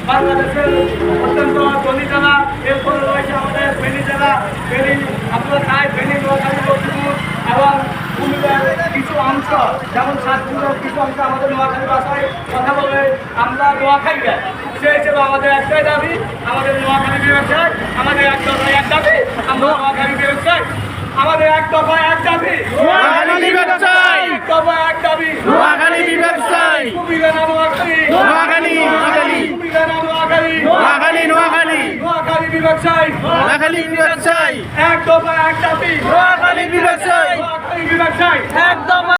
বাংলাদেশের অত্যন্ত ধনী জেলা। এরপরে রয়েছে আমাদের ফেনী জেলা, ফেনী আপনারা তাই ফেনী নোয়াখালী লক্ষ্মীপুর এবং কুমিল্লার কিছু অংশ, যেমন সাতপুরের কিছু অংশ আমাদের নোয়াখালী ভাষায় কথা বলে। আমরা নোয়াখালী সে হিসেবে আমাদের একটাই দাবি, আমাদের নোয়াখালী বিভাগ চাই, আমাদের এক দফায় এক দাবি, আমরা নোয়াখালী বিভাগ চাই, আমাদের এক দফায় এক দাবি, নোয়াখালী বিভাগ চাই, এক দফায় এক দাবি, নোয়াখালী বিভাগ চাই, কুমিল্লা না নোয়াখালী, নোয়াখালী নোয়াখালী, কুমিল্লা না নোয়াখালী, নোয়াখালী নোয়াখালী, নোয়াখালী বিভাগ চাই, নোয়াখালী বিভাগ চাই, এক দফায় এক দাবি, নোয়াখালী বিভাগ চাই, নোয়াখালী বিভাগ চাই, একদম।